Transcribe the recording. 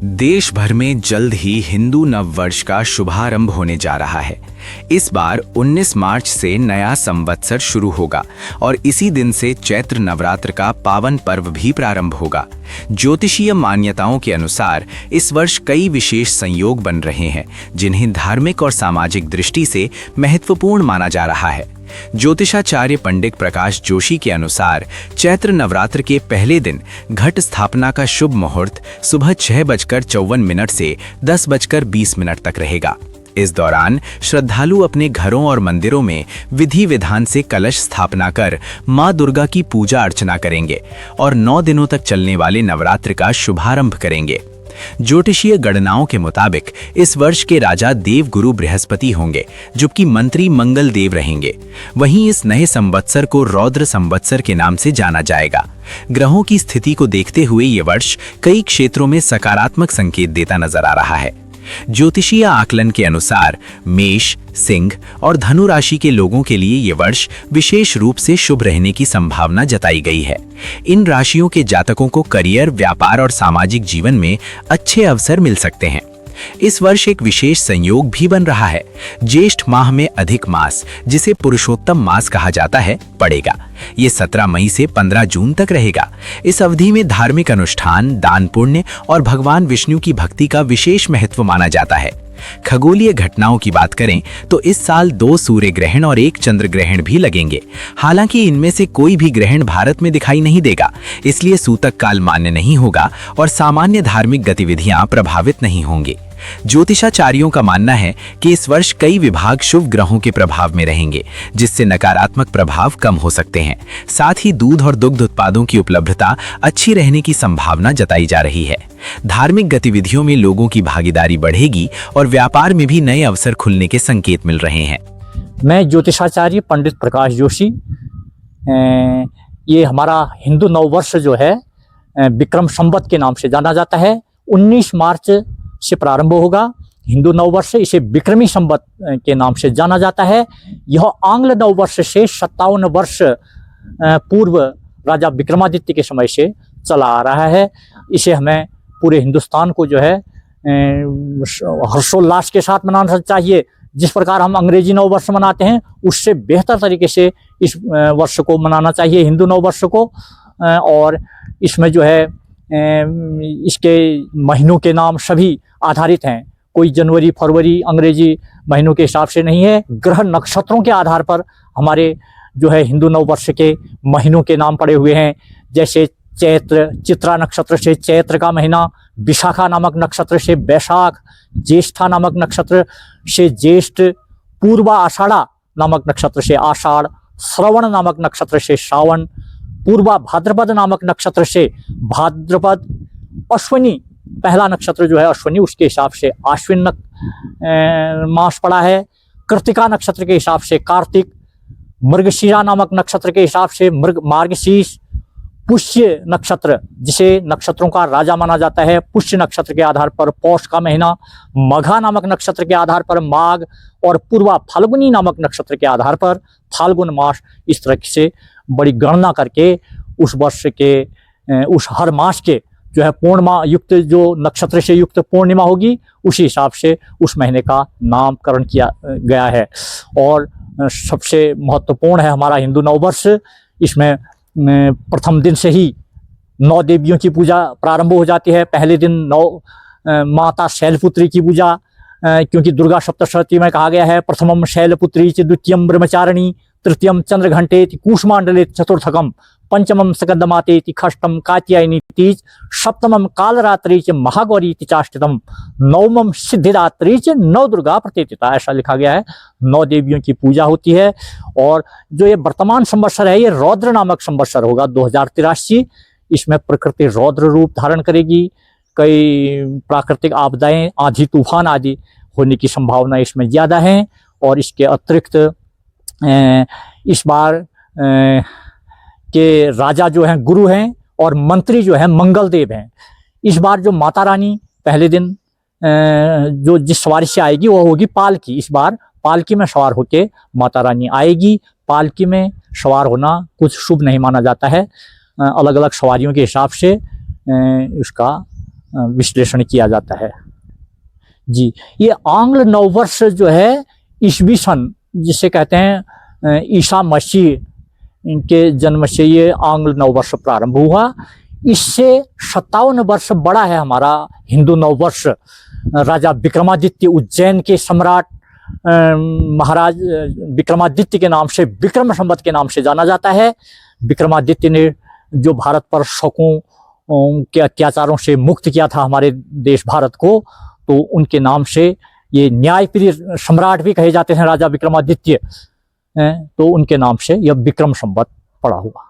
देश भर में जल्द ही हिंदू नववर्ष का शुभारंभ होने जा रहा है। इस बार 19 मार्च से नया संवत्सर शुरू होगा और इसी दिन से चैत्र नवरात्र का पावन पर्व भी प्रारंभ होगा। ज्योतिषीय मान्यताओं के अनुसार इस वर्ष कई विशेष संयोग बन रहे हैं, जिन्हें धार्मिक और सामाजिक दृष्टि से महत्वपूर्ण माना जा रहा है। ज्योतिषाचार्य पंडित प्रकाश जोशी के अनुसार चैत्र नवरात्र के पहले दिन घट स्थापना का शुभ मुहूर्त सुबह 6:54 से 10:20 तक रहेगा। इस दौरान श्रद्धालु अपने घरों और मंदिरों में विधि विधान से कलश स्थापना कर मां दुर्गा की पूजा अर्चना करेंगे और 9 दिनों तक चलने वाले नवरात्र का शुभारंभ करेंगे। ज्योतिषीय गणनाओं के मुताबिक इस वर्ष के राजा देवगुरु बृहस्पति होंगे, जबकि मंत्री मंगल देव रहेंगे। वहीं इस नए संवत्सर को रौद्र संवत्सर के नाम से जाना जाएगा। ग्रहों की स्थिति को देखते हुए ये वर्ष कई क्षेत्रों में सकारात्मक संकेत देता नजर आ रहा है। ज्योतिषीय आकलन के अनुसार मेष, सिंह और धनु राशि के लोगों के लिए ये वर्ष विशेष रूप से शुभ रहने की संभावना जताई गई है। इन राशियों के जातकों को करियर, व्यापार और सामाजिक जीवन में अच्छे अवसर मिल सकते हैं। इस वर्ष एक विशेष संयोग भी बन रहा है। ज्येष्ठ माह में अधिक मास, जिसे पुरुषोत्तम मास कहा जाता है, पड़ेगा। ये 17 मई से 15 जून तक रहेगा। इस अवधि में धार्मिक अनुष्ठान, दान पुण्य और भगवान विष्णु की भक्ति का विशेष महत्व माना जाता है। खगोलीय घटनाओं की बात करें तो इस साल 2 सूर्य ग्रहण और 1 चंद्र ग्रहण भी लगेंगे। हालांकि इनमें से कोई भी ग्रहण भारत में दिखाई नहीं देगा, इसलिए सूतक काल मान्य नहीं होगा और सामान्य धार्मिक गतिविधियां प्रभावित नहीं होंगी। ज्योतिषाचार्यों का मानना है कि इस वर्ष कई विभाग शुभ ग्रहों के प्रभाव में रहेंगे, जिससे नकारात्मक प्रभाव कम हो सकते हैं। साथ ही दूध और दुग्ध उत्पादों की उपलब्धता अच्छी रहने की संभावना जताई जा रही है। धार्मिक गतिविधियों में लोगों की भागीदारी बढ़ेगी और व्यापार में भी नए अवसर खुलने के संकेत मिल रहे हैं। मैं ज्योतिषाचार्य पंडित प्रकाश जोशी। ये हमारा हिंदू नववर्ष जो है विक्रम संवत के नाम से जाना जाता है। 19 मार्च से प्रारंभ होगा हिंदू नववर्ष। इसे विक्रमी संवत के नाम से जाना जाता है। यह आंग्ल नववर्ष से 57 वर्ष पूर्व राजा विक्रमादित्य के समय से चला आ रहा है। इसे हमें पूरे हिंदुस्तान को जो है हर्षोल्लास के साथ मनाना चाहिए। जिस प्रकार हम अंग्रेजी नववर्ष मनाते हैं, उससे बेहतर तरीके से इस वर्ष को मनाना चाहिए, हिंदू नववर्ष को। और इसमें जो है इसके महीनों के नाम सभी आधारित हैं। कोई जनवरी, फरवरी अंग्रेजी महीनों के हिसाब से नहीं है। ग्रह नक्षत्रों के आधार पर हमारे जो है हिंदू नववर्ष के महीनों के नाम पड़े हुए हैं। जैसे चैत्र, चित्रा नक्षत्र से चैत्र का महीना, विशाखा नामक नक्षत्र से बैसाख, ज्येष्ठा नामक नक्षत्र से ज्येष्ठ, पूर्वा आषाढ़ा नामक नक्षत्र से आषाढ़, श्रवण नामक नक्षत्र से श्रावण, पूर्वा भाद्रपद नामक नक्षत्र से भाद्रपद, अश्विनी पहला नक्षत्र जो है अश्विनी, उसके हिसाब से आश्विन मास पड़ा है। कृतिका नक्षत्र के हिसाब से कार्तिक, मृगशिरा नामक नक्षत्र के हिसाब से मार्गशीर्ष, पुष्य नक्षत्र जिसे नक्षत्रों का राजा माना जाता है, पुष्य नक्षत्र के आधार पर पौष का महीना, मघा नामक नक्षत्र के आधार पर माघ और पूर्वा फाल्गुनी नामक नक्षत्र के आधार पर फाल्गुन मास। इस तरह से बड़ी गणना करके उस वर्ष के उस हर मास के जो है पूर्णिमा युक्त, जो नक्षत्र से युक्त पूर्णिमा होगी, उसी हिसाब से उस महीने का नामकरण किया गया है। और सबसे महत्वपूर्ण है हमारा हिंदू नववर्ष। इसमें प्रथम दिन से ही 9 देवियों की पूजा प्रारंभ हो जाती है। पहले दिन माता शैलपुत्री की पूजा, क्योंकि दुर्गा सप्तशती में कहा गया है प्रथमम शैलपुत्री च, द्वितीयम ब्रह्मचारिणी, तृतीयम चंद्रघंटेति, कूष्मांडले चतुर्थकम, पंचमम सकंदमातेति, षष्ठम कात्यायनी तीज, सप्तमम कालरात्रि च महागौरी चाष्टतम, नवमम सिद्धिदात्री च नवदुर्गा प्रतिष्ठिता। ऐसा लिखा गया है। 9 देवियों की पूजा होती है। और जो ये वर्तमान संवत्सर है, ये रौद्र नामक संवत्सर होगा 2083। इसमें प्रकृति रौद्र रूप धारण करेगी। कई प्राकृतिक आपदाएं, आंधी तूफान आदि होने की संभावना इसमें ज्यादा है। और इसके अतिरिक्त इस बार के राजा जो हैं गुरु हैं और मंत्री जो हैं मंगल देव हैं। इस बार जो माता रानी पहले दिन जो जिस सवारी से आएगी वो होगी पालकी। इस बार पालकी में सवार होके माता रानी आएगी। पालकी में सवार होना कुछ शुभ नहीं माना जाता है। अलग अलग सवारियों के हिसाब से उसका विश्लेषण किया जाता है। जी, ये आंग्ल नववर्ष जो है ईस्वी सन जिसे कहते हैं ईसा मसीह के जन्म से ये आंग्ल नववर्ष प्रारंभ हुआ। इससे 57 वर्ष बड़ा है हमारा हिंदू नववर्ष। राजा विक्रमादित्य उज्जैन के सम्राट महाराज विक्रमादित्य के नाम से विक्रम संवत के नाम से जाना जाता है। विक्रमादित्य ने जो भारत पर शकों के अत्याचारों से मुक्त किया था हमारे देश भारत को, तो उनके नाम से ये न्यायप्रिय सम्राट भी कहे जाते हैं राजा विक्रमादित्य, तो उनके नाम से यह विक्रम संवत पड़ा हुआ।